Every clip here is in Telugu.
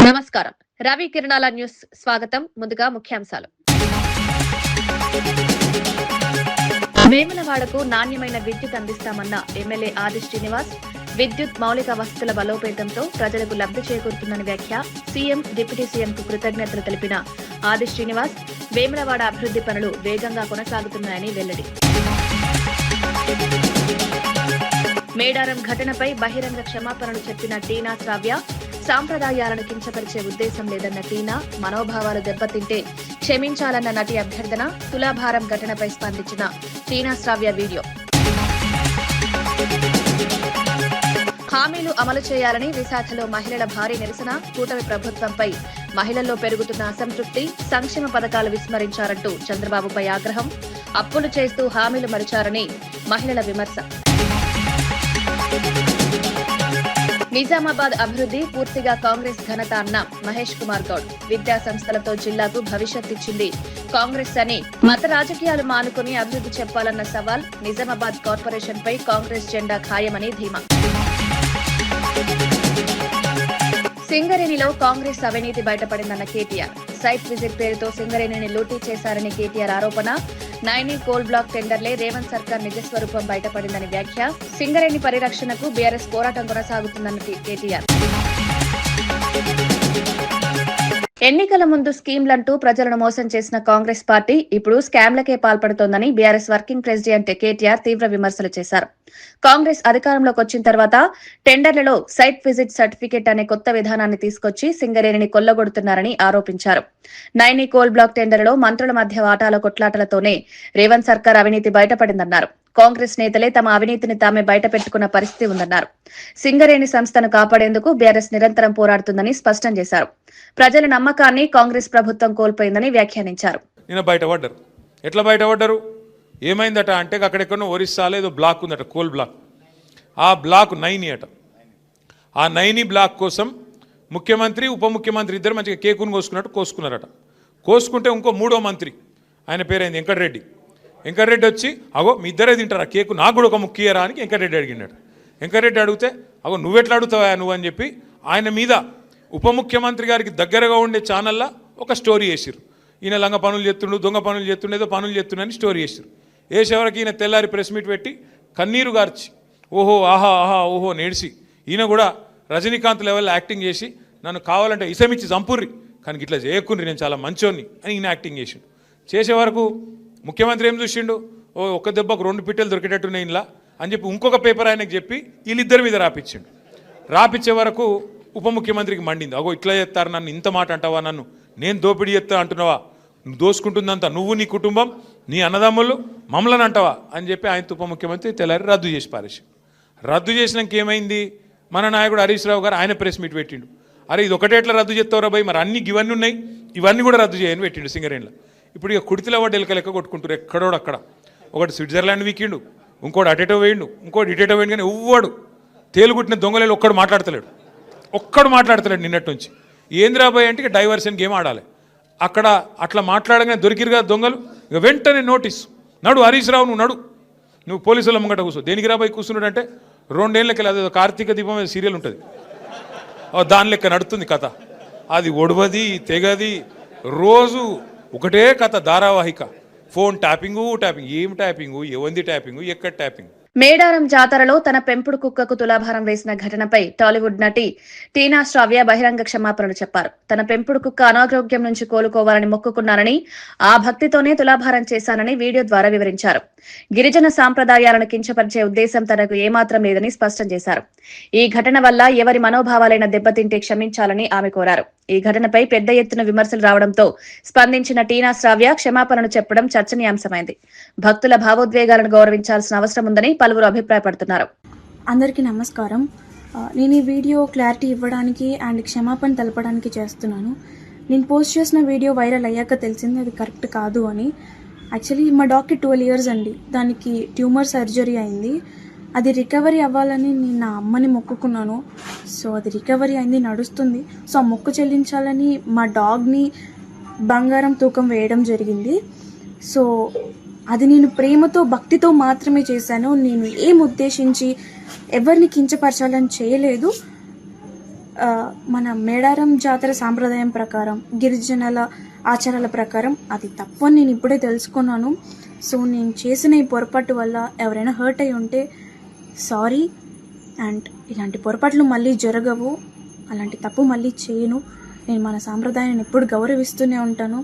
నమస్కారం. రవి కిరణాల న్యూస్ స్వాగతం. ముందుగా ముఖ్యాంశాలు. వేములవాడకు నాణ్యమైన విద్యుత్ అందిస్తామన్న ఎమ్మెల్యే ఆది శ్రీనివాస్. విద్యుత్ మౌలిక వసతుల బలోపేతంతో ప్రజలకు లబ్ధి చేకూరుతుందని వ్యాఖ్య. సీఎం, డిప్యూటీ సీఎంకు కృతజ్ఞతలు తెలిపిన ఆది శ్రీనివాస్. వేములవాడ అభివృద్ధి పనులు వేగంగా కొనసాగుతున్నాయని వెల్లడి. మేడారం ఘటనపై బహిరంగ క్షమాపణలు చెప్పిన టీనా శ్రావ్య. సాంప్రదాయాలను కించపరిచే ఉద్దేశం లేదన్న టీనా. మనోభావాలు దెబ్బతింటే క్షమించాలన్న నటి అభ్యర్థన. తులాభారం ఘటనపై స్పందించిన టీనా శ్రావ్య వీడియో. హామీలు అమలు చేయాలని విశాఖలో మహిళల భారీ నిరసన. కూటమి ప్రభుత్వంపై మహిళల్లో పెరుగుతున్న అసంతృప్తి. సంక్షేమ పథకాలు విస్మరించారంటూ చంద్రబాబుపై ఆగ్రహం. అప్పులు చేస్తూ హామీలు మరిచారని మహిళల విమర్శ. నిజామాబాద్ అభివృద్ధి పూర్తిగా కాంగ్రెస్ ఘనత అన్న మహేష్ కుమార్ గౌడ్. విద్యా సంస్థలతో జిల్లాకు భవిష్యత్ ఇచ్చింది కాంగ్రెస్ అని. మత రాజకీయాలు మానుకుని అభివృద్ధి చెప్పాలన్న సవాల్. నిజామాబాద్ కార్పొరేషన్ పై కాంగ్రెస్ జెండా ఖాయమని ధీమా. సింగరేణిలో కాంగ్రెస్ అవినీతి బయటపడిందన్న కేటీఆర్. సైట్ విజిట్ పేరుతో సింగరేణిని లూటీ చేశారని కేటీఆర్ ఆరోపణ. నైని కోల్ బ్లాక్ టెండర్లే రేవంత్ సర్కార్ నిజస్వరూపం బయటపడిందని వ్యాఖ్య. సింగరేణి పరిరక్షణకు బీఆర్ఎస్ పోరాటం కొనసాగుతుందన్న కేటీఆర్. ఎన్నికల ముందు స్కీమ్లంటూ ప్రజలను మోసం చేసిన కాంగ్రెస్ పార్టీ ఇప్పుడు స్కామ్లకే పాల్పడుతోందని బీఆర్ఎస్ వర్కింగ్ ప్రెసిడెంట్ కేటీఆర్ తీవ్ర విమర్శలు చేశారు. కాంగ్రెస్ అధికారంలోకి వచ్చిన తర్వాత టెండర్లలో సైట్ విజిట్ సర్టిఫికెట్ అనే కొత్త విధానాన్ని తీసుకొచ్చి సింగరేణిని కొల్లగొడుతున్నారని ఆరోపించారు. నైని కోల్ బ్లాక్ టెండర్లో మంత్రుల మధ్య వాటాల కొట్లాటలతోనే రేవంత్ సర్కార్ అవినీతి బయటపడిందన్నారు. కాంగ్రెస్ నేతలే తమ అవినీతిని తామే బయటపెట్టుకున్న పరిస్థితి ఉందన్నారు. సింగరేణి సంస్థను కాపాడేందుకు బీఆర్ఎస్ నిరంతరం పోరాడుతుందని స్పష్టం చేశారు. ప్రజల నమ్మకాన్ని కాంగ్రెస్ ప్రభుత్వం కోల్పోయిందని వ్యాఖ్యానించారు. ఎట్లా బయటపడ్డారు, ఏమైందట అంటే అక్కడెక్కడో ఒరిస్సాలో ఏదో బ్లాక్ ఉందట, కోల్ బ్లాక్. ఆ బ్లాక్ నైని అట. ఆ నైని బ్లాక్ కోసం ముఖ్యమంత్రి, ఉప ముఖ్యమంత్రి ఇద్దరు మంచిగా కేకును కోసుకున్నారట. కోసుకుంటే ఇంకో మూడో మంత్రి, ఆయన పేరైంది వెంకటరెడ్డి. వెంకటరెడ్డి వచ్చి అగో మీ ఇద్దరే తింటారా కేకు, నాకు కూడా ఒక ముఖ్యరా అని వెంకటరెడ్డి అడిగినాడు. వెంకటరెడ్డి అడిగితే అగో నువ్వెట్లా అడుగుతావా నువ్వు అని చెప్పి ఆయన మీద ఉప ముఖ్యమంత్రి గారికి దగ్గరగా ఉండే ఛానల్లో ఒక స్టోరీ వేసిరు. ఈయన లంగ పనులు చేస్తుండు, దొంగ పనులు చేస్తుండే, ఏదో పనులు చేస్తుండని స్టోరీ వేసిరు. వేసేవరకు ఈయన తెల్లారి ప్రెస్ మీట్ పెట్టి కన్నీరు గార్చి ఓహో ఆహా ఆహా ఓహో నేడిసి ఈయన కూడా రజనీకాంత్ లెవెల్లో యాక్టింగ్ చేసి నన్ను కావాలంటే ఇసమిచ్చి చంపుర్రి కానీ ఇట్లా చేయకుండ్రి, నేను చాలా మంచోన్ని అని ఈయన యాక్టింగ్ చేసిండు. చేసే వరకు ముఖ్యమంత్రి ఏం చూసిండు, ఓ ఒక్క దెబ్బకు 2 పిట్టెలు దొరికేటట్టున్నాయి ఇలా అని చెప్పి ఇంకొక పేపర్ ఆయనకు చెప్పి వీళ్ళిద్దరి మీద రాపిచ్చిండు. రాపిచ్చే వరకు ఉప ముఖ్యమంత్రికి మండింది. అగో ఇట్లా చేస్తారు, నన్ను ఇంత మాట అంటావా, నన్ను నేను దోపిడీ చేస్తా అంటున్నావా, నువ్వు దోసుకుంటుందంతా నువ్వు, నీ కుటుంబం, నీ అన్నదమ్ములు, మమ్మల్ని అంటావా అని చెప్పి ఆయన ఉప ముఖ్యమంత్రి తెల్లారి రద్దు చేసి పారేసి. రద్దు చేసినాక ఏమైంది, మన నాయకుడు హరీష్ రావు గారు ఆయన ప్రెస్ మీట్ పెట్టిండు. అరే ఇది ఒకటే ఎట్లా రద్దు చేస్తావురా భయ్, మరి అన్ని ఇవన్నీ ఉన్నాయి, ఇవన్నీ కూడా రద్దు చేయని పెట్టిండు సింగరేణిలో. ఇప్పుడు ఇక కుడితిలో వాడు ఎలక లెక్క కొట్టుకుంటారు ఎక్కడోడు అక్కడ. ఒకటి స్విట్జర్లాండ్ వీకిండు, ఇంకోటి అటేటో వేయండు, ఇంకోటి ఇటేటో వేయండు, కానీ ఎవ్వడు తేలుగుట్టిన దొంగలేలు ఒక్కడు మాట్లాడతలేడు నిన్నటి నుంచి. ఏంద్రాబాయ్ అంటే ఇక డైవర్షన్ గేమ్ ఆడాలి. అక్కడ అట్లా మాట్లాడగానే దొరికిరుగా దొంగలు, ఇక వెంటనే నోటీస్, నడు హరీష్ రావు నువ్వు పోలీసుల ముంగట కూర్చో. దేనికి రాబాయి కూర్చున్నాడు అంటే 2 ఏళ్ళకి అదేదో కార్తీక దీపం సీరియల్ ఉంటుంది, దాని లెక్క నడుతుంది కథ. అది ఒడవది తెగది, రోజు ఒకటే కథ ధారావాహిక. ఫోన్ ట్యాపింగు, ఏం ట్యాపింగు, ఎవంది ట్యాపింగు, ఎక్కడ ట్యాపింగ్. మేడారం జాతరలో తన పెంపుడు కుక్కకు తులాభారం వేసిన ఘటనపై టాలీవుడ్ నటి టీనా శ్రావ్య బహిరంగ క్షమాపణలు చెప్పారు. తన పెంపుడు కుక్క అనారోగ్యం నుంచి కోలుకోవాలని మొక్కుకున్నానని, ఆ భక్తితోనే తులాభారం చేశానని వీడియో ద్వారా వివరించారు. గిరిజన సాంప్రదాయాలను కించపరిచే ఉద్దేశం తనకు ఏమాత్రం లేదని స్పష్టం చేశారు. ఈ ఘటన వల్ల ఎవరి మనోభావాలైన దెబ్బతింటే క్షమించాలని ఆమె కోరారు. ఈ ఘటనపై పెద్ద ఎత్తున విమర్శలు రావడంతో స్పందించిన టీనా శ్రావ్య క్షమాపణలు చెప్పడం చర్చనీయాంశమైంది. భక్తుల భావోద్వేగాలను గౌరవించాల్సిన అవసరం ఉందని పలువురు అభిప్రాయపడుతున్నారు. అందరికీ నమస్కారం. నేను ఈ వీడియో క్లారిటీ ఇవ్వడానికి అండ్ క్షమాపణ తెలపడానికి చేస్తున్నాను. నేను పోస్ట్ చేసిన వీడియో వైరల్ అయ్యాక తెలిసింది అది కరెక్ట్ కాదు అని. యాక్చువల్లీ మా డాగ్కి 12 ఇయర్స్ అండి. దానికి ట్యూమర్ సర్జరీ అయింది. అది రికవరీ అవ్వాలని నేను నా అమ్మని మొక్కుకున్నాను. సో అది రికవరీ అయింది, నడుస్తుంది. సో ఆ మొక్కు చెల్లించాలని మా డాగ్ని బంగారం తూకం వేయడం జరిగింది. సో అది నేను ప్రేమతో భక్తితో మాత్రమే చేశాను. నేను ఏం ఉద్దేశించి ఎవరిని కించపరచాలని చేయలేదు. మన మేడారం జాతర సాంప్రదాయం ప్రకారం, గిరిజనుల ఆచారాల ప్రకారం అది తప్పు అని నేను ఇప్పుడే తెలుసుకున్నాను. సో నేను చేసిన ఈ పొరపాటు వల్ల ఎవరైనా హర్ట్ అయి ఉంటే సారీ. అండ్ ఇలాంటి పొరపాట్లు మళ్ళీ జరగవు, అలాంటి తప్పు మళ్ళీ చేయను. నేను మన సాంప్రదాయాన్ని ఎప్పుడు గౌరవిస్తూనే ఉంటాను.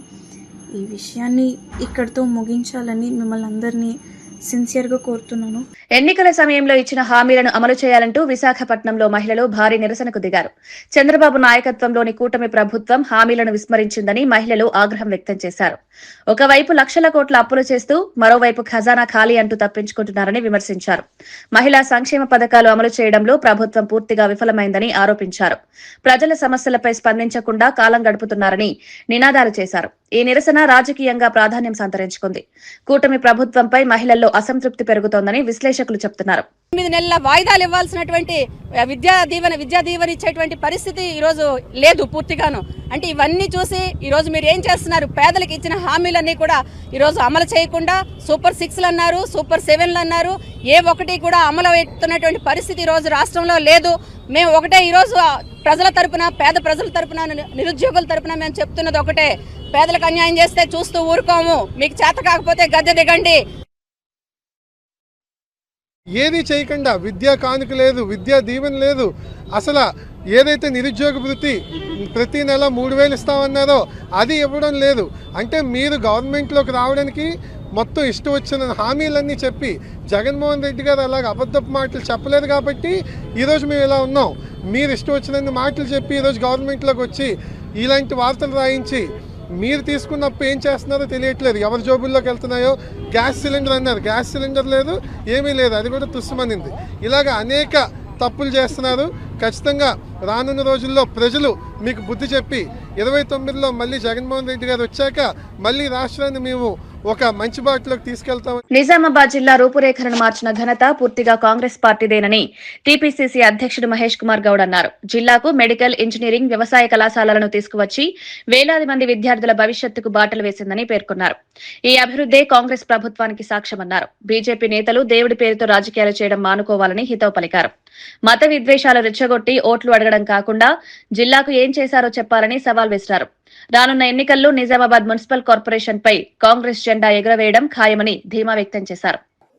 ఈ విషయాన్ని ఇక్కడితో ముగించాలని మిమ్మల్ని అందరినీ సిన్సియర్గా కోరుతున్నాను. ఎన్నికల సమయంలో ఇచ్చిన హామీలను అమలు చేయాలంటూ విశాఖపట్నంలో మహిళలు భారీ నిరసనకు దిగారు. చంద్రబాబు నాయకత్వంలోని కూటమి ప్రభుత్వం హామీలను విస్మరించిందని మహిళలు ఆగ్రహం వ్యక్తం చేశారు. ఒకవైపు లక్షల కోట్ల అప్పులు చేస్తూ మరోవైపు ఖజానా ఖాళీ అంటూ తప్పించుకుంటున్నారని విమర్శించారు. మహిళా సంక్షేమ పథకాలు అమలు చేయడంలో ప్రభుత్వం పూర్తిగా విఫలమైందని ఆరోపించారు. ప్రజల సమస్యలపై స్పందించకుండా కాలం గడుపుతున్నారని నినాదాలు చేశారు. ఈ నిరసన రాజకీయంగా ప్రాధాన్యం సంతరించుకుంది. కూటమి ప్రభుత్వంపై మహిళల్లో అసంతృప్తి పెరుగుతోందని విశ్లేషకులు చెబుతున్నారు. 9 నెలల వాయిదాలు ఇవ్వాల్సినటువంటి విద్యా దీవెన ఇచ్చేటువంటి పరిస్థితి ఈ రోజు లేదు పూర్తిగాను. అంటే ఇవన్నీ చూసి ఈ రోజు మీరు ఏం చేస్తున్నారు? పేదలకు ఇచ్చిన హామీలన్నీ కూడా ఈ రోజు అమలు చేయకుండా సూపర్ 6లు అన్నారు, సూపర్ 7లు అన్నారు. ఏ ఒక్కటి కూడా అమలు అవుతున్నటువంటి పరిస్థితి ఈ రోజు రాష్ట్రంలో లేదు. మేము ఒకటే ఈ రోజు ప్రజల తరపున, పేద ప్రజల తరపున, నిరుద్యోగుల తరపున మేము చెప్తున్నది ఒకటే: పేదలకు అన్యాయం చేస్తే చూస్తూ ఊరుకోము. మీకు చేత కాకపోతే గద్దె దిగండి. ఏది చేయకుండా విద్యా కానుక లేదు, విద్యా దీవెన లేదు. అసలు ఏదైతే నిరుద్యోగ వృత్తి ప్రతి నెల 3,000 ఇస్తామన్నారో అది ఇవ్వడం లేదు. అంటే మీరు గవర్నమెంట్లోకి రావడానికి మొత్తం ఇష్టం వచ్చిన హామీలన్నీ చెప్పి జగన్మోహన్ రెడ్డి గారు అలాగ అబద్ధపు మాటలు చెప్పలేదు కాబట్టి ఈరోజు మేము ఇలా ఉన్నాం. మీరు ఇష్టం వచ్చిన మాటలు చెప్పి ఈరోజు గవర్నమెంట్లోకి వచ్చి ఇలాంటి వార్తలు రాయించి మీరు తీసుకున్నప్పుడు ఏం చేస్తున్నారో తెలియట్లేదు. ఎవరి జోబుల్లోకి వెళ్తున్నాయో. గ్యాస్ సిలిండర్ అన్నారు, గ్యాస్ సిలిండర్ లేదు, ఏమీ లేదు, అది కూడా తుస్సుమనింది. ఇలాగ అనేక తప్పులు చేస్తున్నారు. ఖచ్చితంగా రానున్న రోజుల్లో ప్రజలు మీకు బుద్ధి చెప్పి 29లో మళ్ళీ జగన్మోహన్ రెడ్డి గారు వచ్చాక మళ్ళీ రాష్ట్రాన్ని మేము ఒక మంచి బాటలోకి తీసుకెళ్తాం. నిజామాబాద్ జిల్లా రూపురేఖలను మార్చిన ఘనత పూర్తిగా కాంగ్రెస్ పార్టీదేనని టీపీసీసీ అధ్యక్షుడు మహేష్ కుమార్ గౌడ్ అన్నారు. జిల్లాకు మెడికల్, ఇంజనీరింగ్, వ్యవసాయ కళాశాలలను తీసుకువచ్చి వేలాది మంది విద్యార్థుల భవిష్యత్తుకు బాటలు వేసిందని పేర్కొన్నారు. ఈ అభివృద్దే కాంగ్రెస్ ప్రభుత్వానికి సాక్ష్యమన్నారు. బీజేపీ నేతలు దేవుడి పేరుతో రాజకీయాలు చేయడం మానుకోవాలని హితవు పలికారు. మత విద్వేషాలు రెచ్చగొట్టి ఓట్లు అడగడం కాకుండా జిల్లాకు ఏం చేశారో చెప్పాలని సవాల్ విసిరారు. రానున్న ఎన్నికల్లో నిజామాబాద్ మున్సిపల్ కార్పొరేషన్ పై కాంగ్రెస్ జెండా ఎగురవేయడం ఖాయమని ధీమా వ్యక్తం చేశారు.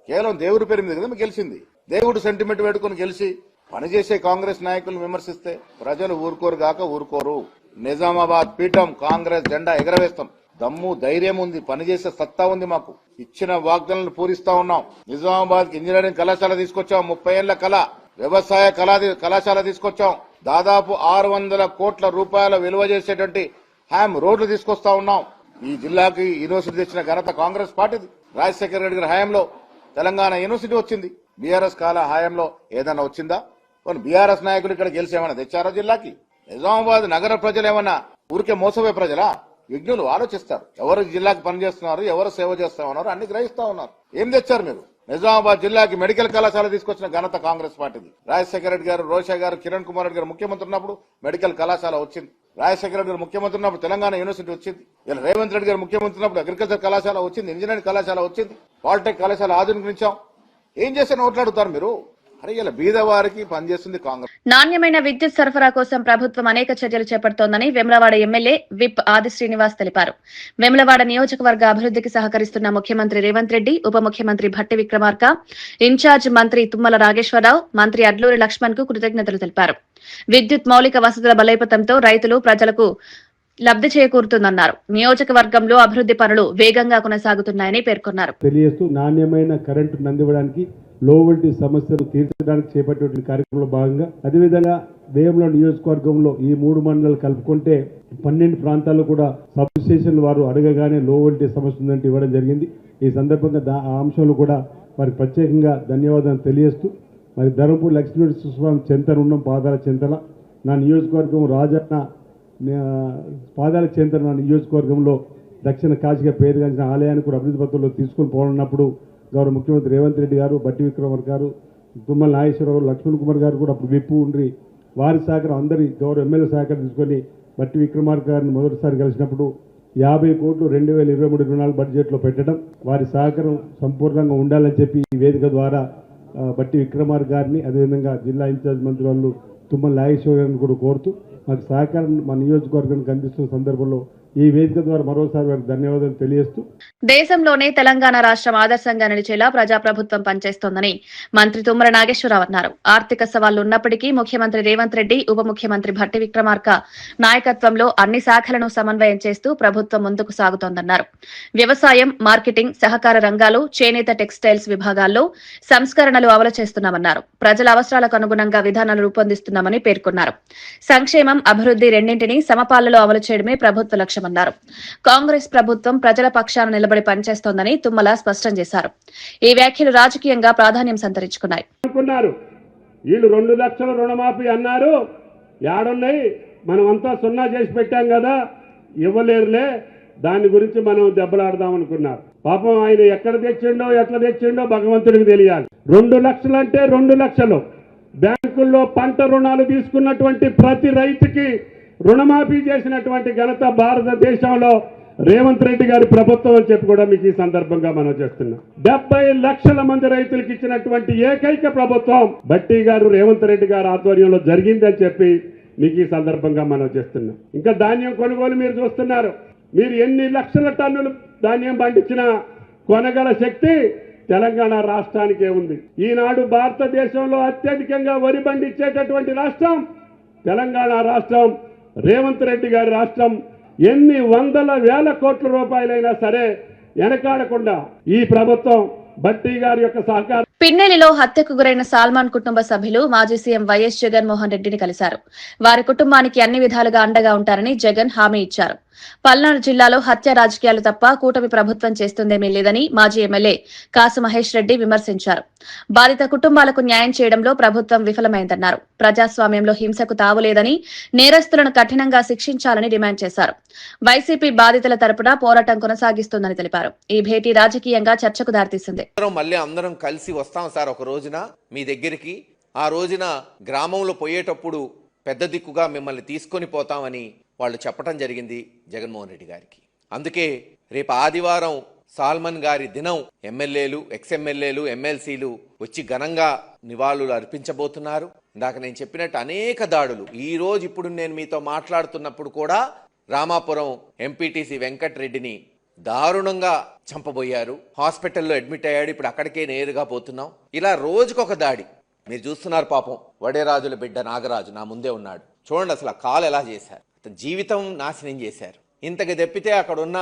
కేవలం దేవుడి పేరు మీద కదా గెలిచింది. దేవుడు సెంటిమెంట్ పెట్టుకుని గెలిచి పనిచేసే కాంగ్రెస్ నాయకులు విమర్శిస్తే ప్రజలు ఊరుకోరు గాక ఊరుకోరు. నిజామాబాద్ పీఠం కాంగ్రెస్ జెండా ఎగరవేస్తాం. దమ్ము ధైర్యం ఉంది, పనిచేసే సత్తా ఉంది. మాకు ఇచ్చిన వాగ్దానాలను పూరిస్తా ఉన్నాం. నిజామాబాద్ ఇంజనీరింగ్ కళాశాల తీసుకొచ్చాం, 30 ఏళ్ల కళ. వ్యవసాయ కళాశాల తీసుకొచ్చాం. దాదాపు 600 కోట్ల రూపాయల విలువ చేసేటువంటి హ్యామ్ రోడ్లు తీసుకొస్తా ఉన్నాం. ఈ జిల్లాకి యూనివర్సిటీ తెచ్చిన ఘనత కాంగ్రెస్ పార్టీది. రాజశేఖర రెడ్డి గారి హయాంలో తెలంగాణ యూనివర్సిటీ వచ్చింది. బీఆర్ఎస్ కాల హయాంలో ఏదైనా వచ్చిందా? బీఆర్ఎస్ నాయకులు ఇక్కడ గెలిచేమన్నా తెచ్చారా జిల్లాకి? నిజామాబాద్ నగర ప్రజలు ఏమన్నా ఊరికే మోసపోయే ప్రజలా? విజ్ఞులు ఆలోచిస్తారు. ఎవరు జిల్లాకి పనిచేస్తున్నారు, ఎవరు సేవ చేస్తా ఉన్నారు అన్ని గ్రహిస్తా ఉన్నారు. ఏం తెచ్చారు మీరు? నిజామాబాద్ జిల్లాకి మెడికల్ కళాశాల తీసుకొచ్చిన ఘనత కాంగ్రెస్ పార్టీది. రాజశేఖర రెడ్డి గారు, రోషా గారు, కిరణ్ కుమార్ రెడ్డి గారు ముఖ్యమంత్రి ఉన్నప్పుడు మెడికల్ కళాశాల వచ్చింది. రాజశేఖర రెడ్డి గారు ముఖ్యమంత్రి ఉన్నప్పుడు తెలంగాణ యూనివర్సిటీ వచ్చింది. ఇలా రేవంత్ రెడ్డి గారు ముఖ్యమంత్రి ఉన్నప్పుడు అగ్రికల్చర్ కళాశాల వచ్చింది, ఇంజనీరింగ్ కళాశాల వచ్చింది, పాలిటెక్ కళాశాల ఆధునీకరించాం. ఏం చేస్తే ఓట్లాడుతారు మీరు? ఇలా బీదవారికి పనిచేస్తుంది కాంగ్రెస్. నాణ్యమైన విద్యుత్ సరఫరా కోసం ప్రభుత్వం అనేక చర్యలు చేపడుతోందని వేములవాడ ఎమ్మెల్యే విప్ ఆది శ్రీనివాస్ తెలిపారు. వేములవాడ నియోజకవర్గ అభివృద్ధికి సహకరిస్తున్న ముఖ్యమంత్రి రేవంత్ రెడ్డి, ఉప ముఖ్యమంత్రి భట్టి విక్రమార్క, ఇన్ఛార్జ్ మంత్రి తుమ్మల నాగేశ్వరరావు, మంత్రి అడ్లూరి లక్ష్మణ్ కు కృతజ్ఞతలు తెలిపారు. విద్యుత్ మౌలిక వసతుల బలోపేతంతో రైతులు, ప్రజలకు లబ్ధి చేకూరుతుందన్నారు. నియోజకవర్గంలో అభివృద్ధి పనులు వేగంగా కొనసాగుతున్నాయని పేర్కొన్నారు. తెలియజేస్తూ నాణ్యమైన కరెంటు అందివ్వడానికి, లో వోల్టేజ్ సమస్యలు తీర్చడానికి చేపట్టే కార్యక్రమంలో భాగంగా అదేవిధంగా వేముల నియోజకవర్గంలో ఈ 3 మండలాలు కలుపుకుంటే 12 ప్రాంతాల్లో కూడా సబ్ స్టేషన్లు వారు అడగగానే లో వోల్టేజ్ సమస్య ఉందంటే ఇవ్వడం జరిగింది. ఈ సందర్భంగా ఆ అంశంలో కూడా వారికి ప్రత్యేకంగా ధన్యవాదాలు తెలియజేస్తూ, మరి ధర్మపూర్ లక్ష్మీనరసింహస్వామి చెంతన ఉన్నాం, పాదాల చెంతల నా నియోజకవర్గం రాజన్న పాదాల చెంతన నా నియోజకవర్గంలో దక్షిణ కాశీగా పేరుగాంచిన ఆలయాన్ని కూడా అభివృద్ధి పత్రంలో తీసుకొని పోనున్నప్పుడు గౌరవ ముఖ్యమంత్రి రేవంత్ రెడ్డి గారు, భట్టి విక్రమార్క గారు, తుమ్మల నాగేశ్వరరావు, లక్ష్మణ్ కుమార్ గారు కూడా అప్పుడు విప్పు ఉండ్రి వారి సహకారం అందరి గౌరవ ఎమ్మెల్యే సహకారం తీసుకొని భట్టి విక్రమార్క గారిని మొదటిసారి కలిసినప్పుడు 50 కోట్లు 2023-24 బడ్జెట్లో పెట్టడం, వారి సహకారం సంపూర్ణంగా ఉండాలని చెప్పి ఈ వేదిక ద్వారా భట్టి విక్రమార్క గారిని, అదేవిధంగా జిల్లా ఇన్ఛార్జ్ మంత్రి వాళ్ళు తుమ్మల నాగేశ్వర గారిని కూడా కోరుతూ మాకు సహకారం మా నియోజకవర్గానికి అందిస్తున్న సందర్భంలో ఈ వేదిక ద్వారా మరోసారి వారికి ధన్యవాదాలు తెలియజేస్తూ దేశంలోనే తెలంగాణ రాష్ట్రం ఆదర్శంగా నిలిచేలా ప్రజాప్రభుత్వం పనిచేస్తోందని మంత్రి తుమ్మల నాగేశ్వరరావు అన్నారు. ఆర్థిక సవాళ్లు ఉన్నప్పటికీ ముఖ్యమంత్రి రేవంత్ రెడ్డి, ఉప ముఖ్యమంత్రి భట్టి విక్రమార్క నాయకత్వంలో అన్ని శాఖలను సమన్వయం చేస్తూ ప్రభుత్వం ముందుకు సాగుతోందన్నారు. వ్యవసాయం, మార్కెటింగ్, సహకార రంగాలు, చేనేత, టెక్స్టైల్స్ విభాగాల్లో సంస్కరణలు అమలు చేస్తున్నామన్నారు. ప్రజల అవసరాలకు అనుగుణంగా విధానాలు రూపొందిస్తున్నామని పేర్కొన్నారు. సంక్షేమం, అభివృద్ధి రెండింటినీ సమపాలలో అమలు చేయడమే ప్రభుత్వ లక్ష్యం. కాంగ్రెస్ ప్రభుత్వం ప్రజల పక్షాన నిలబడి పనిచేస్తోందని తుమ్మల స్పష్టం చేశారు. ఈ వ్యాఖ్యలు రాజకీయంగా ప్రాధాన్యం సంతరించుకున్నాయి. వీళ్ళు 2 లక్షల రుణమాఫీ అన్నారు, యాడున్నాయి, మనమంతా సున్నా చేసి పెట్టాం కదా, ఇవ్వలేరులే, దాని గురించి మనం దెబ్బలాడదాం అనుకున్నారు. పాపం ఆయన ఎక్కడ తెచ్చిండో ఎట్లా తెచ్చిండో భగవంతుడికి తెలియాలి. 2 లక్షలు అంటే 2 లక్షలు. బ్యాంకుల్లో పంట రుణాలు తీసుకున్నటువంటి ప్రతి రైతుకి రుణమాఫీ చేసినటువంటి ఘనత భారతదేశంలో రేవంత్ రెడ్డి గారి ప్రభుత్వం అని చెప్పి కూడా మీకు ఈ సందర్భంగా మనం చేస్తున్నాం. 70 లక్షల మంది రైతులకు ఇచ్చినటువంటి ఏకైక ప్రభుత్వం భట్టి గారు, రేవంత్ రెడ్డి గారి ఆధ్వర్యంలో జరిగిందని చెప్పి మీకు ఈ సందర్భంగా మనం చేస్తున్నాం. ఇంకా ధాన్యం కొనుగోలు మీరు చూస్తున్నారు. మీరు ఎన్ని లక్షల టన్నులు ధాన్యం పండించినా కొనగల శక్తి తెలంగాణ రాష్ట్రానికే ఉంది. ఈనాడు భారతదేశంలో అత్యధికంగా వరి పండించేటటువంటి రాష్ట్రం తెలంగాణ రాష్ట్రం, రేవంత్ రెడ్డి గారి రాష్ట్రం. ఎన్ని వందల వేల కోట్ల రూపాయలైనా సరే వెనకాడకుండా ఈ ప్రభుత్వం భట్టి గారి యొక్క సహకారం. పిన్నెలిలో హత్యకు గురైన సాల్మాన్ కుటుంబ సభ్యులు మాజీ సీఎం వైఎస్ జగన్మోహన్ రెడ్డిని కలిశారు. వారి కుటుంబానికి అన్ని విధాలుగా అండగా ఉంటారని జగన్ హామీ ఇచ్చారు. పల్నాడు జిల్లాలో హత్య రాజకీయాలు తప్ప కూటమి ప్రభుత్వం చేస్తుందేమీ లేదని మాజీ ఎమ్మెల్యే కాసు మహేష్ రెడ్డి విమర్శించారు. బాధిత కుటుంబాలకు న్యాయం చేయడంలో ప్రభుత్వం విఫలమైందన్నారు. ప్రజాస్వామ్యంలో హింసకు తావులేదని, నేరస్తులను కఠినంగా శిక్షించాలని డిమాండ్ చేశారు. వైసీపీ బాధితుల తరపున పోరాటం కొనసాగిస్తుందని తెలిపారు. ఈ భేటీ రాజకీయంగా చర్చకు దారితీసింది. మళ్ళీ అందరం కలిసి వస్తాం సార్ ఒక రోజున మీ దగ్గరికి. ఆ రోజున గ్రామంలో పోయేటప్పుడు పెద్ద దిక్కుగా మిమ్మల్ని తీసుకొని పోతామని వాళ్ళు చెప్పడం జరిగింది జగన్మోహన్ రెడ్డి గారికి. అందుకే రేపు ఆదివారం సాల్మన్ గారి దినం ఎమ్మెల్యేలు, ఎక్స్ఎమ్మెల్యేలు, ఎమ్మెల్సీలు వచ్చి ఘనంగా నివాళులు అర్పించబోతున్నారు. ఇందాక నేను చెప్పినట్టు అనేక దాడులు, ఈ రోజు ఇప్పుడు నేను మీతో మాట్లాడుతున్నప్పుడు కూడా రామాపురం ఎంపీటీసీ వెంకటరెడ్డిని దారుణంగా చంపబోయారు. హాస్పిటల్లో అడ్మిట్ అయ్యాడు. ఇప్పుడు అక్కడికే నేరుగా పోతున్నాం. ఇలా రోజుకొక దాడి మీరు చూస్తున్నారు. పాపం వడేరాజుల బిడ్డ నాగరాజు నా ముందే ఉన్నాడు. చూడండి అసలు ఆ కాలు ఎలా చేశారు, జీవితం నాశనం చేశారు. ఇంతకు తెప్పితే అక్కడ ఉన్న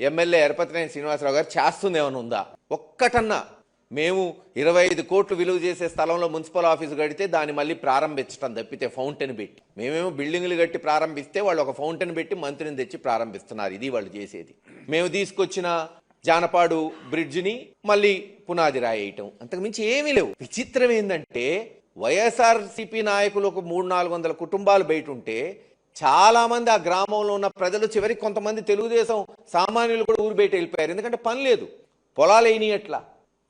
ఎమ్మెల్యే ఎరపతినేని శ్రీనివాసరావు గారు చేస్తుందేమని ఉందా? ఒక్కటన్నా మేము 25 కోట్లు విలువ చేసే స్థలంలో మున్సిపల్ ఆఫీసు కడితే దాన్ని మళ్ళీ ప్రారంభించడం తప్పితే ఫౌంటైన్ పెట్టి, మేమేమో బిల్డింగ్లు కట్టి ప్రారంభిస్తే వాళ్ళు ఒక ఫౌంటైన్ పెట్టి మంత్రిని తెచ్చి ప్రారంభిస్తున్నారు. ఇది వాళ్ళు చేసేది. మేము తీసుకొచ్చిన జానపాడు బ్రిడ్జిని మళ్ళీ పునాది రాయేయటం, అంతకుమించి ఏమీ లేవు. విచిత్రం ఏంటంటే వైఎస్ఆర్సీపీ నాయకులు ఒక 300-400 కుటుంబాలు బయట ఉంటే చాలా మంది ఆ గ్రామంలో ఉన్న ప్రజలు, చివరికి కొంతమంది తెలుగుదేశం సామాన్యులు కూడా ఊరు బయట వెళ్ళిపోయారు. ఎందుకంటే పని లేదు, పొలాలు అయినట్లా.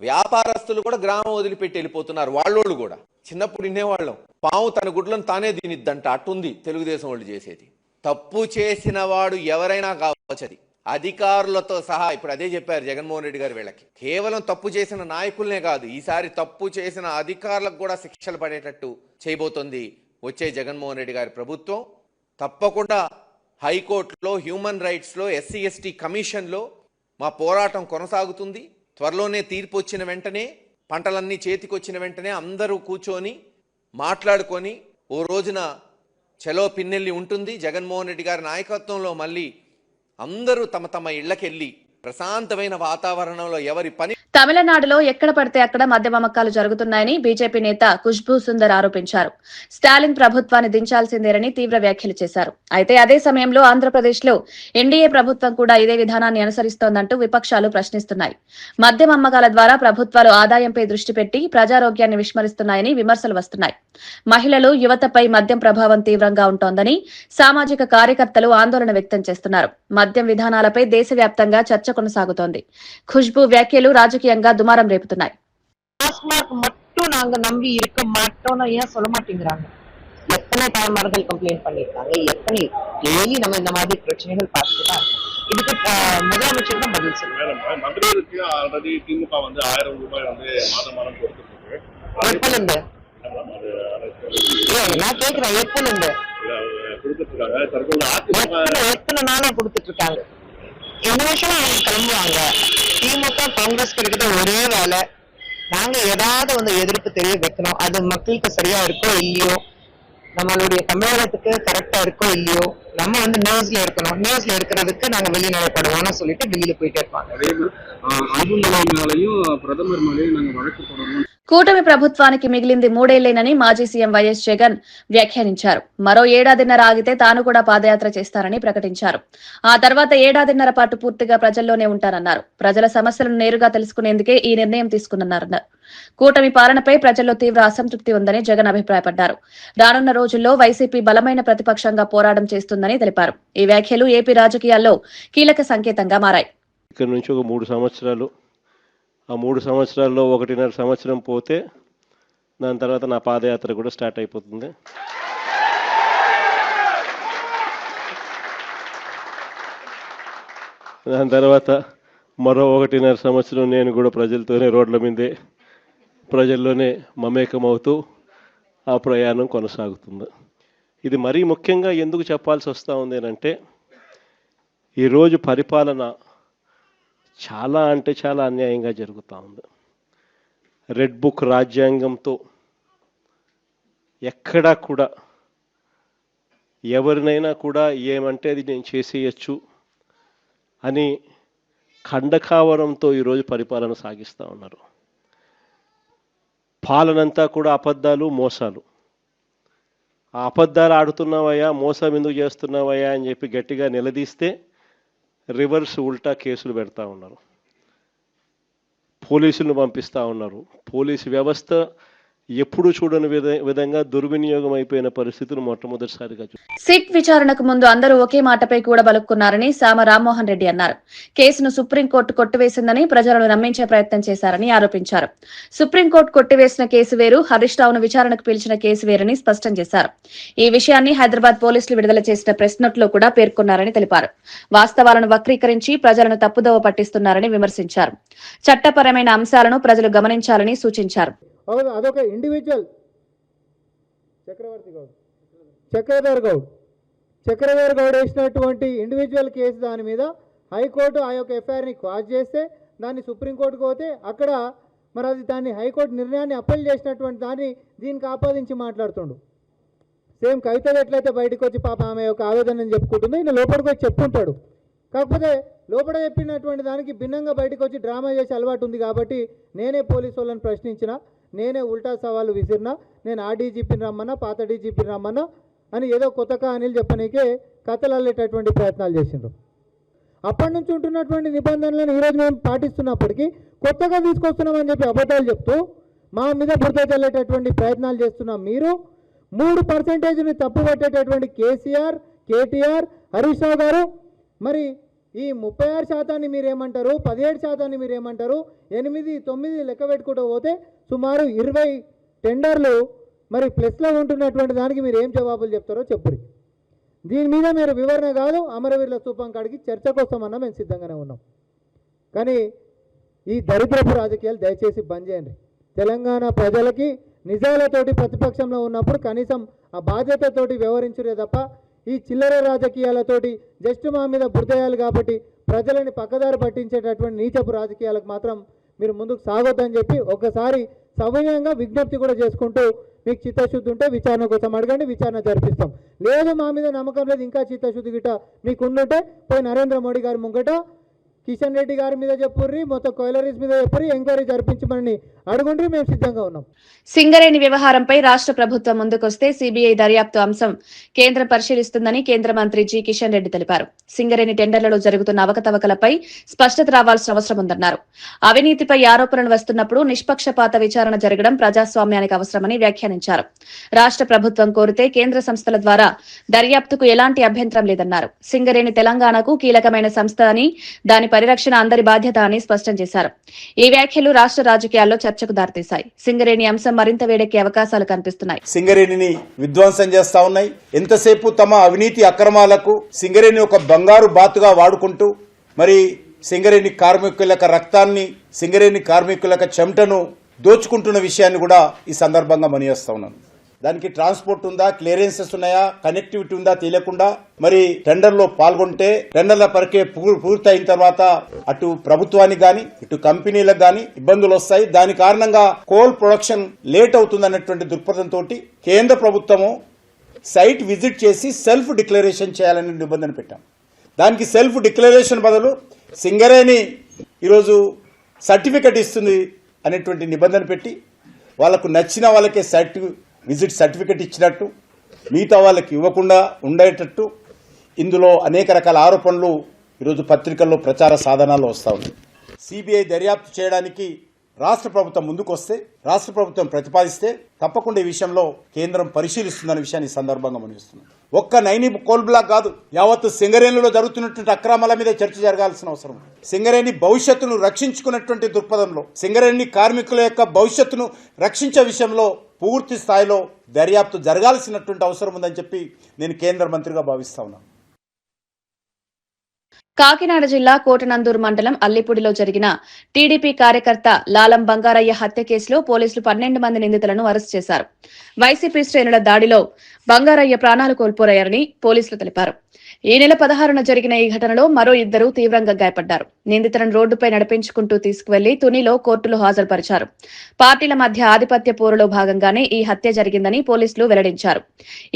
వ్యాపారస్తులు కూడా గ్రామం వదిలిపెట్టి వెళ్ళిపోతున్నారు. వాళ్ళోళ్ళు కూడా చిన్నప్పుడు వినేవాళ్ళం, పాము తన గుడ్లను తానే తినిద్దంట, అట్టుంది తెలుగుదేశం వాళ్ళు చేసేది. తప్పు చేసిన వాడు ఎవరైనా కావచ్చు, అది అధికారులతో సహా. ఇప్పుడు అదే చెప్పారు జగన్మోహన్ రెడ్డి గారు వీళ్ళకి. కేవలం తప్పు చేసిన నాయకులనే కాదు, ఈసారి తప్పు చేసిన అధికారులకు కూడా శిక్షలు పడేటట్టు చేయబోతోంది వచ్చే జగన్మోహన్ రెడ్డి గారి ప్రభుత్వం. తప్పకుండా హైకోర్టులో, హ్యూమన్ రైట్స్లో, ఎస్సీ ఎస్టీ కమిషన్లో మా పోరాటం కొనసాగుతుంది. త్వరలోనే తీర్పు వచ్చిన వెంటనే, పంటలన్నీ చేతికొచ్చిన వెంటనే అందరూ కూర్చొని మాట్లాడుకొని ఓ రోజున చలో పిన్నెల్లి ఉంటుంది. జగన్మోహన్ రెడ్డి గారి నాయకత్వంలో మళ్ళీ అందరూ తమ తమ ఇళ్లకెళ్ళి ప్రశాంతమైన వాతావరణంలో ఎవరి పని. తమిళనాడులో ఎక్కడ పడితే అక్కడ మద్యం అమ్మకాలు జరుగుతున్నాయని బీజేపీ నేత ఖుష్బూ సుందర్ ఆరోపించారు. స్టాలిన్ ప్రభుత్వాన్ని దించాల్సిందేనని తీవ్ర వ్యాఖ్యలు చేశారు. అయితే అదే సమయంలో ఆంధ్రప్రదేశ్లో ఎన్డీఏ ప్రభుత్వం కూడా ఇదే విధానాన్ని అనుసరిస్తోందంటూ విపక్షాలు ప్రశ్నిస్తున్నాయి. మద్యం అమ్మకాల ద్వారా ప్రభుత్వాలు ఆదాయంపై దృష్టి పెట్టి ప్రజారోగ్యాన్ని విస్మరిస్తున్నాయని విమర్శలు వస్తున్నాయి. మహిళలు, యువతపై మద్యం ప్రభావం తీవ్రంగా ఉంటోందని సామాజిక కార్యకర్తలు ఆందోళన వ్యక్తం చేస్తున్నారు. మద్యం విధానాలపై దేశవ్యాప్తంగా చర్చ కొనసాగుతోంది. ఖుష్బూ వ్యాఖ్యలు రాజకీయంగా దుమారం రేపుతున్నాయి. மட்டும் நாங்க நம்பி இருக்க மாட்டோம்னு ஏன் சொல்ல மாட்டேங்கிறாங்க? எத்தனை தாய்மார்கள் கம்ப்ளைண்ட் பண்ணிருக்காங்க, எத்தனை டெய்லி நம்ம இந்த மாதிரி பிரச்சனைகள் பார்த்துட்டு தான் இதுக்கு முதலமைச்சர் தான் பதில் சொல்லுவாங்க. மகளிருக்கு ஆல்ரெடி திமுக வந்து 1000 ரூபாய் வந்து மாதம் கொடுத்துருக்கு. எப்பல இருந்து நான் கேக்குறேன் எப்பல இருந்து எத்தனை நாளா கொடுத்துட்டு இருக்காங்க. இந்த வருஷம் அவங்க கிளம்புவாங்க. திமுக காங்கிரஸ் இருக்கிற ஒரே வேலை, நாங்க ஏதாவது வந்து எதிர்ப்பு தெரிய வைக்கணும். அது மக்களுக்கு சரியா இருக்கோ இல்லையோ, நம்மளுடைய தமிழகத்துக்கு கரெக்டா இருக்கோ இல்லையோ, நம்ம வந்து நியூஸ்ல இருக்கணும். நியூஸ்ல இருக்கிறதுக்கு நாங்க வெளிநடப்படுவோம்னு சொல்லிட்டு வெளியில போயிட்டே இருப்பாங்க. பிரதமர் மேலேயும் நாங்க வழக்கு போடணும். కూటమి ప్రభుత్వానికి మిగిలింది మూడేళ్లేనని మాజీ సీఎం వైఎస్ జగన్ వ్యాఖ్యానించారు. మరో ఏడాదిన్నర ఆగితే తాను కూడా పాదయాత్ర చేస్తారని ప్రకటించారు. ఆ తర్వాత ఏడాదిన్నర పాటు పూర్తిగా ప్రజల్లోనే ఉంటారన్నారు. ప్రజల సమస్యలను నేరుగా తెలుసుకునేందుకే ఈ నిర్ణయం తీసుకున్నారన్నారు. కూటమి పాలనపై ప్రజల్లో తీవ్ర అసంతృప్తి ఉందని జగన్ అభిప్రాయపడ్డారు. రానున్న రోజుల్లో వైసీపీ బలమైన ప్రతిపక్షంగా పోరాటం చేస్తుందని తెలిపారు. ఈ వ్యాఖ్యలు ఏపీ రాజకీయాల్లో కీలక సంకేతంగా మారాయి. ఇక్కడ నుంచి ఒక 3 సంవత్సరాలు, ఆ 3 సంవత్సరాల్లో 1.5 సంవత్సరం పోతే దాని తర్వాత నా పాదయాత్ర కూడా స్టార్ట్ అయిపోతుంది. దాని తర్వాత మరో 1.5 సంవత్సరం నేను కూడా ప్రజలతోనే రోడ్ల మీదే ప్రజల్లోనే మమేకమవుతూ ఆ ప్రయాణం కొనసాగుతుంది. ఇది మరీ ముఖ్యంగా ఎందుకు చెప్పాల్సి వస్తూ ఉంది అంటే, ఈరోజు పరిపాలన చాలా అంటే చాలా అన్యాయంగా జరుగుతూ ఉంది. రెడ్ బుక్ రాజ్యాంగంతో ఎక్కడా కూడా ఎవరినైనా కూడా ఏమంటే అది నేను చేసేయచ్చు అని ఖండకావరంతో ఈరోజు పరిపాలన సాగిస్తూ ఉన్నారు. పాలనంతా కూడా అబద్ధాలు, మోసాలు. ఆ అబద్ధాలు ఆడుతున్నావయ్యా, మోసం ఎందుకు చేస్తున్నావయ్యా అని చెప్పి గట్టిగా నిలదీస్తే రివర్స్ ఉల్టా కేసులు పెడతా ఉన్నారు. పోలీసులను పంపిస్తూ ఉన్నారు. పోలీసు వ్యవస్థ ఎప్పుడు చూడని విధంగా దుర్వినియోగం అయిపోయిన పరిస్థితులు మొట్టమొదటిసారిగా సిట్ విచారణకు ముందు అందరూ ఒకే మాటపై కూడా బలుక్కున్నారని సామ రామ్మోహన్ రెడ్డి అన్నారు. కేసును సుప్రీంకోర్టు కొట్టివేసిందని ప్రజలను నమ్మించే ప్రయత్నం చేశారని ఆరోపించారు. సుప్రీంకోర్టు కొట్టివేసిన కేసు వేరు, హరీష్ రావును విచారణకు పిలిచిన కేసు వేరని స్పష్టం చేశారు. ఈ విషయాన్ని హైదరాబాద్ పోలీసులు విడుదల చేసిన ప్రెస్ నోట్లో కూడా పేర్కొన్నారని తెలిపారు. వాస్తవాలను వక్రీకరించి ప్రజలను తప్పుదోవ పట్టిస్తున్నారని విమర్శించారు. చట్టపరమైన అంశాలను ప్రజలు గమనించాలని సూచించారు. అదొక ఇండివిజువల్ చక్రధర్ గౌడ్ వేసినటువంటి ఇండివిజువల్ కేసు దాని మీద హైకోర్టు ఆ యొక్క ఎఫ్ఐఆర్ని క్వాష్ చేస్తే దాన్ని సుప్రీంకోర్టుకు పోతే అక్కడ మరి అది దాన్ని హైకోర్టు నిర్ణయాన్ని అప్పీల్ చేసినటువంటి దాన్ని దీనికి ఆపాదించి మాట్లాడుతుండు. సేమ్ కవిత ఎట్లయితే బయటకు వచ్చి పాప ఆమె యొక్క ఆవేదనని చెప్పుకుంటుంది, ఈయన లోపలికి వచ్చి చెప్పుకుంటాడు. కాకపోతే లోపల చెప్పినటువంటి దానికి భిన్నంగా బయటకు వచ్చి డ్రామా చేసే అలవాటు ఉంది. కాబట్టి నేనే పోలీసు వాళ్ళని ప్రశ్నించిన, నేనే ఉల్టా సవాలు విసిరినా, నేను ఆ డీజీపీని రమ్మన్నా, పాత డీజీపీని రమ్మన్నా అని ఏదో కొత్త కహానీలు చెప్పనీకే కథలు అల్లేటటువంటి ప్రయత్నాలు చేసిండ్రు. అప్పటి నుంచి ఉంటున్నటువంటి నిబంధనలను ఈరోజు మేము పాటిస్తున్నప్పటికీ కొత్తగా తీసుకొస్తున్నామని చెప్పి అబద్ధాలు చెప్తూ మా మీద బురద చల్లేటటువంటి ప్రయత్నాలు చేస్తున్నాం. మీరు 3% తప్పుపట్టేటటువంటి కేసీఆర్, కేటీఆర్, హరీష్ రావు గారు మరి ఈ 36% మీరేమంటారు, 17% మీరేమంటారు, 8, 9 లెక్క పెట్టుకుంటూ పోతే సుమారు 20 టెండర్లు మరి ప్లస్లో ఉంటున్నటువంటి దానికి మీరు ఏం జవాబులు చెప్తారో చెప్పురి. దీని మీద మీరు వివరణ కాదు, అమరవీరుల స్తూపం కాడికి చర్చ కోసమన్నా మేము సిద్ధంగానే ఉన్నాం. కానీ ఈ దరిద్రపు రాజకీయాలు దయచేసి బంద్ చేయండి. తెలంగాణ ప్రజలకి నిజాలతోటి ప్రతిపక్షంలో ఉన్నప్పుడు కనీసం ఆ బాధ్యతతోటి వ్యవహరించురే తప్ప ఈ చిల్లర రాజకీయాలతోటి జస్ట్ మా మీద బురదయాలు కాబట్టి ప్రజలని పక్కదారి పట్టించేటటువంటి నీచపు రాజకీయాలకు మాత్రం మీరు ముందుకు సాగొద్దని చెప్పి ఒకసారి సవినయంగా విజ్ఞప్తి కూడా చేసుకుంటూ, మీకు చిత్తశుద్ధి ఉంటే విచారణ కోసం అడగండి, విచారణ జరిపిస్తాం. లేదు మా మీద నమ్మకం లేదు, ఇంకా చిత్తశుద్ధి గిట్ట మీకు ఉండుంటే పోయి నరేంద్ర మోడీ గారి ముంగట కిషన్ రెడ్డి గారి మీద చెప్పుర్రి, మొత్తం కోయిలరీస్ మీద చెప్పుర్రి, ఎంక్వైరీ జరిపించమని అడుగుండ్రి, మేము సిద్ధంగా ఉన్నాం. సింగరేణి వ్యవహారంపై రాష్ట్ర ప్రభుత్వం ముందుకొస్తే సీబీఐ దర్యాప్తు అంశం కేంద్రం పరిశీలిస్తుందని కేంద్ర మంత్రి జి కిషన్ రెడ్డి తెలిపారు. సింగరేణి టెండర్లలో జరుగుతున్న అవకతవకలపై స్పష్టత రావాల్సిన అవసరం ఉందన్నారు. అవినీతిపై ఆరోపణలు వస్తున్నప్పుడు నిష్పక్షపాత విచారణ జరగడం ప్రజాస్వామ్యానికి అవసరమని వ్యాఖ్యానించారు. రాష్ట్ర ప్రభుత్వం కోరితే కేంద్ర సంస్థల ద్వారా దర్యాప్తుకు ఎలాంటి అభ్యంతరం లేదన్నారు. సింగరేణి తెలంగాణకు కీలకమైన సంస్థ అని, దాని పరిరక్షణ అందరి బాధ్యత అని స్పష్టం చేశారు. ఈ వ్యాఖ్యలు రాష్ట్ర రాజకీయాల్లో చర్చకు దారితీశాయి. సింగరేణి అంశం మరింత వేడెక్కే అవకాశాలు కనిపిస్తున్నాయి. సింగరేణిని విధ్వంసం చేస్తా ఉన్నాయి. ఎంతసేపు తమ అవినీతి అక్రమాలకు సింగరేణి ఒక బంగారు బాతుగా వాడుకుంటూ మరి సింగరేణి కార్మికుల రక్తాన్ని, సింగరేణి కార్మికుల చెమటను దోచుకుంటున్న విషయాన్ని కూడా ఈ సందర్భంగా మనయేస్తా ఉన్నాను. దానికి ట్రాన్స్పోర్ట్ ఉందా, క్లియరెన్సెస్ ఉన్నాయా, కనెక్టివిటీ ఉందా తెలియకుండా మరి టెండర్లో పాల్గొంటే టెండర్ల ప్రక్రియ పూర్తయిన తర్వాత అటు ప్రభుత్వానికి గాని ఇటు కంపెనీలకు గాని ఇబ్బందులు వస్తాయి. దాని కారణంగా కోల్ ప్రొడక్షన్ లేట్ అవుతుందన్నటువంటి దృక్పథంతో కేంద్ర ప్రభుత్వము సైట్ విజిట్ చేసి సెల్ఫ్ డిక్లరేషన్ చేయాలని నిబంధన పెట్టాం. దానికి సెల్ఫ్ డిక్లరేషన్ బదులు సింగరేణి ఈరోజు సర్టిఫికెట్ ఇస్తుంది అనేటువంటి నిబంధన పెట్టి వాళ్ళకు నచ్చిన వాళ్ళకే విజిట్ సర్టిఫికెట్ ఇచ్చినట్టు మిగతా వాళ్ళకి ఇవ్వకుండా ఉండేటట్టు ఇందులో అనేక రకాల ఆరోపణలు ఈరోజు పత్రికల్లో ప్రచార సాధనాలు వస్తూ ఉన్నాయి. సిబిఐ దర్యాప్తు చేయడానికి రాష్ట్ర ప్రభుత్వం ముందుకు వస్తే, రాష్ట్ర ప్రభుత్వం ప్రతిపాదిస్తే తప్పకుండా ఈ విషయంలో కేంద్రం పరిశీలిస్తుందనే విషయాన్ని ఈ సందర్భంగా మనవిస్తున్నాం. ఒక్క నైని కోల్ బ్లాక్ కాదు, యావత్తు సింగరేణిలో జరుగుతున్నటువంటి అక్రమాల మీద చర్చ జరగాల్సిన అవసరం. సింగరేణి భవిష్యత్తును రక్షించుకున్నటువంటి దృక్పథంలో సింగరేణి కార్మికుల యొక్క భవిష్యత్తును రక్షించే విషయంలో పూర్తి స్థాయిలో దర్యాప్తు జరగాల్సినటువంటి అవసరం ఉందని చెప్పి నేను కేంద్ర మంత్రిగా భావిస్తా ఉన్నాను. కాకినాడ జిల్లా కోటనందూరు మండలం అల్లిపూడిలో జరిగిన టీడీపీ కార్యకర్త లాలం బంగారయ్య హత్య కేసులో పోలీసులు 12 మంది నిందితులను అరెస్ట్ చేశారు. వైసీపీ శ్రేణుల దాడిలో బంగారయ్య ప్రాణాలు కోల్పోయారని పోలీసులు తెలిపారు. ఈ నెల 16న జరిగిన ఈ ఘటనలో మరో 2 తీవ్రంగా గాయపడ్డారు. నిందితులను రోడ్డుపై నడిపించుకుంటూ తీసుకువెళ్లి తునిలో కోర్టులో హాజరుపరిచారు. పార్టీల మధ్య ఆధిపత్య పోరులో భాగంగానే ఈ హత్య జరిగిందని పోలీసులు వెల్లడించారు.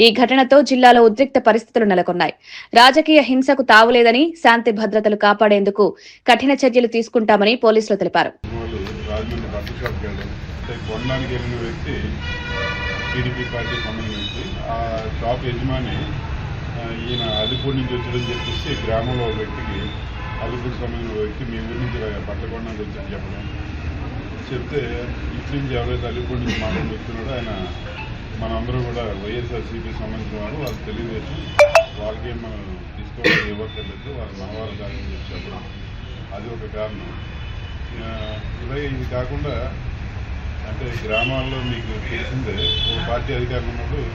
ఈ ఘటనతో జిల్లాలో ఉద్రిక్త పరిస్థితులు నెలకొన్నాయి. రాజకీయ హింసకు తావులేదని, శాంతి భద్రతలు కాపాడేందుకు కఠిన చర్యలు తీసుకుంటామని పోలీసులు తెలిపారు. ఈయన అల్లిపూడి నుంచి వచ్చాడని చెప్పేసి గ్రామంలో ఒక వ్యక్తికి, అల్లిపూడి సంబంధించిన వ్యక్తి మీ ఊరి నుంచి బట్టకొండకి వచ్చి చెప్తే ఇటు నుంచి ఎవరైతే అల్లిపూడి నుంచి మాట్లాడి వస్తున్నాడో ఆయన మనందరూ కూడా వైఎస్ఆర్సీపీ సంబంధించిన వారు, వాళ్ళు తెలుగుదేశం, వాళ్ళకేం మనం తీసుకోవడం ఇవ్వట్లేదు, వాళ్ళు మనవాళ్ళు కాదని చెప్పి చెప్పడం అది ఒక కారణం. ఇలాగే ఇది కాకుండా అంటే గ్రామాల్లో మీకు తెలిసిందే ఒక పార్టీ అధికారులు ఉన్నప్పుడు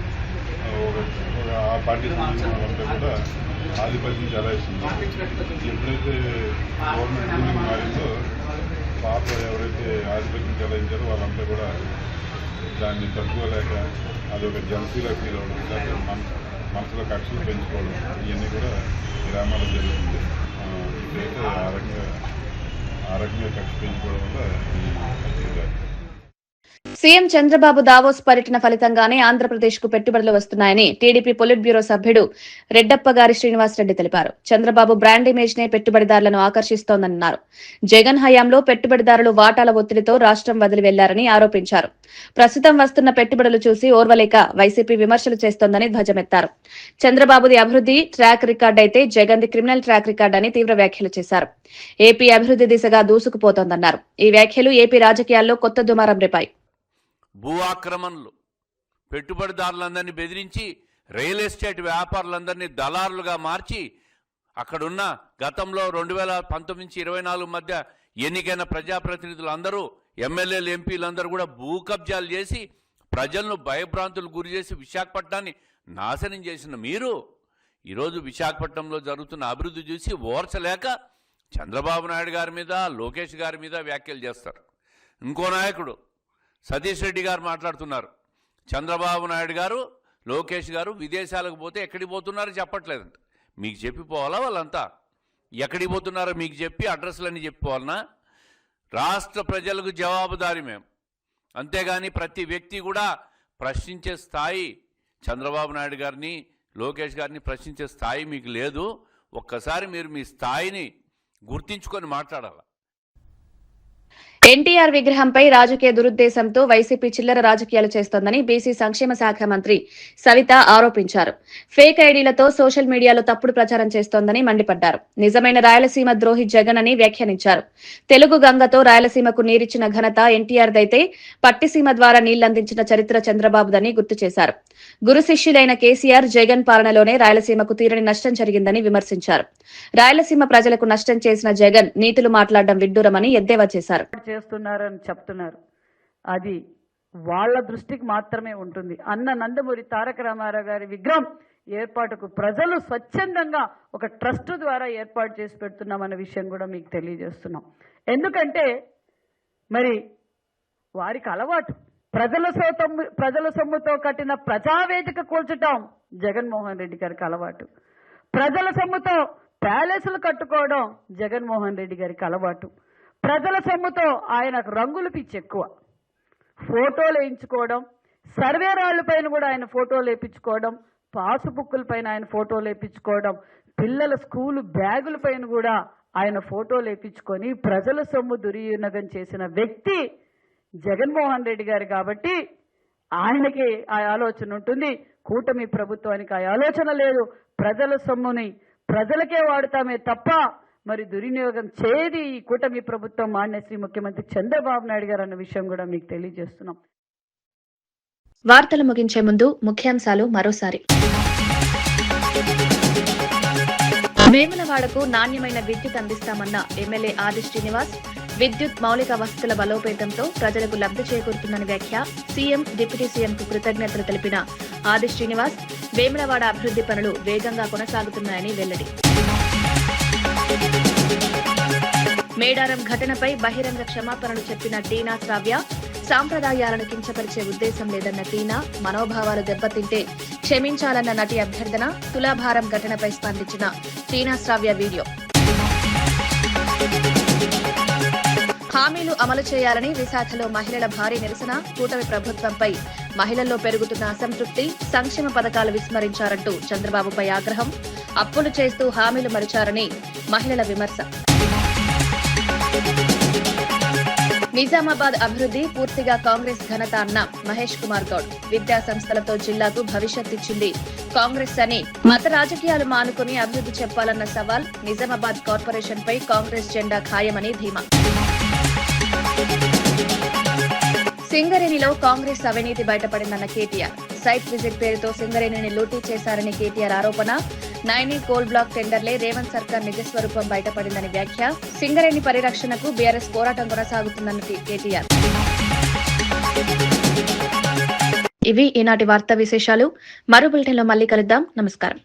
ఆ పార్టీ సంబంధించిన వాళ్ళంతా కూడా ఆధిపత్యం చెలాయిస్తుంది. ఎప్పుడైతే గవర్నమెంట్ రూలింగ్ మారిందో పాప ఎవరైతే ఆధిపత్యం చెలాయించారో వాళ్ళంతా కూడా దాన్ని తట్టుకోలేక అదొక జన్సీలా ఫీల్ అవ్వడం, లేకపోతే మనసులో కక్షలు పెంచుకోవడం, ఇవన్నీ కూడా గ్రామాల్లో జరుగుతుంది. ఇప్పుడైతే ఆ రకంగా కక్ష పెంచుకోవడం వల్ల ఈ హత్య. సీఎం చంద్రబాబు దావోస్ పర్యటన ఫలితంగానే ఆంధ్రప్రదేశ్ కు పెట్టుబడులు వస్తున్నాయని టీడీపీ పొలిట్ బ్యూరో సభ్యుడు రెడ్డప్పగారి శ్రీనివాసరెడ్డి తెలిపారు. చంద్రబాబు బ్రాండ్ ఇమేజ్ నే పెట్టుబడిదారులను ఆకర్షిస్తోందన్నారు. జగన్ హయాంలో పెట్టుబడిదారులు వాటాల ఒత్తిడితో రాష్ట్రం వదిలి వెళ్లారని ఆరోపించారు. ప్రస్తుతం వస్తున్న పెట్టుబడులు చూసి ఓర్వలేక వైసీపీ విమర్శలు చేస్తోందని ధ్వజమెత్తారు. చంద్రబాబుది అభివృద్ధి ట్రాక్ రికార్డ్ అయితే జగన్ది క్రిమినల్ ట్రాక్ రికార్డ్ అని తీవ్ర వ్యాఖ్యలు చేశారు. ఏపీ అభివృద్ధి దిశగా దూసుకుపోతోందన్నారు. ఈ వ్యాఖ్యలు ఏపీ రాజకీయాల్లో కొత్త దుమారం రేపాయి. భూ ఆక్రమణలు, పెట్టుబడిదారులందరినీ బెదిరించి రియల్ ఎస్టేట్ వ్యాపారులందరినీ దళారులుగా మార్చి అక్కడున్న గతంలో 2019-24 మధ్య ఎన్నికైన ప్రజాప్రతినిధులందరూ, ఎమ్మెల్యేలు, ఎంపీలందరూ కూడా భూ కబ్జాలు చేసి ప్రజలను భయభ్రాంతులు గురి చేసి విశాఖపట్నాన్ని నాశనం చేసిన మీరు ఈరోజు విశాఖపట్నంలో జరుగుతున్న అభివృద్ధి చూసి ఓర్చలేక చంద్రబాబు నాయుడు గారి మీద, లోకేష్ గారి మీద వ్యాఖ్యలు చేస్తారు. ఇంకో నాయకుడు సతీష్ రెడ్డి గారు మాట్లాడుతున్నారు. చంద్రబాబు నాయుడు గారు, లోకేష్ గారు విదేశాలకు పోతే ఎక్కడికి పోతున్నారో చెప్పట్లేదంట. మీకు చెప్పిపోవాలా? వాళ్ళంతా ఎక్కడికి పోతున్నారో మీకు చెప్పి అడ్రస్లన్నీ చెప్పిపోవాలన్నా? రాష్ట్ర ప్రజలకు జవాబుదారీ మేము. అంతేగాని ప్రతి వ్యక్తి కూడా ప్రశ్నించే స్థాయి, చంద్రబాబు నాయుడు గారిని, లోకేష్ గారిని ప్రశ్నించే స్థాయి మీకు లేదు. ఒక్కసారి మీరు మీ స్థాయిని గుర్తించుకొని మాట్లాడాలి. ఎన్టీఆర్ విగ్రహంపై రాజకీయ దురుద్దేశంతో వైసీపీ చిల్లర రాజకీయాలు చేస్తోందని బీసీ సంక్షేమ శాఖ మంత్రి సవిత ఆరోపించారు. ఫేక్ ఐడీలతో సోషల్ మీడియాలో తప్పుడు ప్రచారం చేస్తోందని మండిపడ్డారు. నిజమైన రాయలసీమ ద్రోహి జగన్ అని వ్యాఖ్యానించారు. తెలుగు గంగతో రాయలసీమకు నీరిచ్చిన ఘనత ఎన్టీఆర్దైతే పట్టిసీమ ద్వారా నీళ్లందించిన చరిత్ర చంద్రబాబుదని గుర్తు చేశారు. గురు శిష్యులైన కేసీఆర్, జగన్ పాలనలోనే రాయలసీమకు తీరని నష్టం జరిగిందని విమర్శించారు. రాయలసీమ ప్రజలకు నష్టం చేసిన జగన్ నీతులు మాట్లాడడం విడ్డూరమని ఎద్దేవా చేశారు. చేస్తున్నారని చెప్తున్నారు. అది వాళ్ళ దృష్టికి మాత్రమే ఉంటుంది. అన్న నందమూరి తారక రామారావు గారి విగ్రహం ఏర్పాటుకు ప్రజలు స్వచ్ఛందంగా ఒక ట్రస్ట్ ద్వారా ఏర్పాటు చేసి పెడుతున్నామన్న విషయం కూడా మీకు తెలియజేస్తున్నాం. ఎందుకంటే మరి వారికి అలవాటు. ప్రజల సొమ్ముతో కట్టిన ప్రజావేదిక కూల్చటం జగన్మోహన్ రెడ్డి గారికి అలవాటు. ప్రజల సొమ్ముతో ప్యాలెస్లు కట్టుకోవడం జగన్మోహన్ రెడ్డి గారికి అలవాటు. ప్రజల సొమ్ముతో ఆయనకు రంగులు పిచ్చి ఎక్కువ. ఫోటోలు వేయించుకోవడం, సర్వే రాళ్లపైన కూడా ఆయన ఫోటోలు వేయించుకోవడం, పాసుబుక్కుల పైన ఆయన ఫోటోలు వేయించుకోవడం, పిల్లల స్కూలు బ్యాగుల పైన కూడా ఆయన ఫోటోలు వేయించుకొని ప్రజల సొమ్ము దుర్వినియోగం చేసిన వ్యక్తి జగన్మోహన్ రెడ్డి గారు. కాబట్టి ఆయనకి ఆ ఆలోచన ఉంటుంది. కూటమి ప్రభుత్వానికి ఆ ఆలోచన లేదు. ప్రజల సొమ్ముని ప్రజలకే వాడుతామే తప్ప మరి దుర్వినియోగం చేయది ఈ కూటమి ప్రభుత్వం, మాన్యశ్రీ ముఖ్యమంత్రి చంద్రబాబు నాయుడు గారు అన్న విషయం కూడా మీకు తెలియజేస్తున్నాం. వార్తలు ముగించే ముందు ముఖ్యాంశాలు మరోసారి. వేములవాడకు నాణ్యమైన విద్యుత్ అందిస్తామన్న ఎమ్మెల్యే ఆది శ్రీనివాస్. విద్యుత్ మౌలిక వసతుల బలోపేతంతో ప్రజలకు లబ్ధి చేకూరుతుందని వ్యాఖ్య. సీఎం, డిప్యూటీ సీఎంకు కృతజ్ఞతలు తెలిపిన ఆది శ్రీనివాస్. వేములవాడ అభివృద్ధి పనులు వేగంగా కొనసాగుతున్నాయని వెల్లడి. మేడారం ఘటనపై బహిరంగ క్షమాపణలు చెప్పిన టీనా శ్రావ్య. సాంప్రదాయాలను కించపరిచే ఉద్దేశం లేదన్న టీనా. మనోభావాలు దెబ్బతింటే క్షమించాలన్న నటి అభ్యర్థన. తులాభారం ఘటనపై స్పందించిన టీనా శ్రావ్య వీడియో. హామీలు అమలు చేయాలని విశాఖలో మహిళల భారీ నిరసన. కూటమి ప్రభుత్వంపై మహిళల్లో పెరుగుతున్న అసంతృప్తి. సంక్షేమ పథకాలు విస్మరించారంటూ చంద్రబాబుపై ఆగ్రహం. అప్పులు చేస్తూ హామీలు మరిచారని మహిళల విమర్శ. నిజామాబాద్ అభివృద్ధి పూర్తిగా కాంగ్రెస్ ఘనత అన్న మహేష్ కుమార్ గౌడ్. విద్యా సంస్థలతో జిల్లాకు భవిష్యత్ ఇచ్చింది కాంగ్రెస్ అని. మత రాజకీయాలు మానుకుని అభివృద్ధి చెప్పాలన్న సవాల్. నిజామాబాద్ కార్పొరేషన్ పై కాంగ్రెస్ జెండా ఖాయమని ధీమా. సింగరేణిలో కాంగ్రెస్ అవినీతి బయటపడిందన్న కేటీఆర్. సైట్ విజిట్ పేరుతో సింగరేణిని లూటీ చేశారని కేటీఆర్ ఆరోపణ. నైనీ కోల్ బ్లాక్ టెండర్లే రేవంత్ సర్కార్ నిజస్వరూపం బయటపడిందని వ్యాఖ్య. సింగరేణి పరిరక్షణకు బీఆర్ఎస్ పోరాటం కొనసాగుతుందన్న కేటీఆర్. ఇవి ఈనాటి వార్తా విశేషాలు. మరో బులెటిన్లో మళ్లీ కలుద్దాం. నమస్కారం.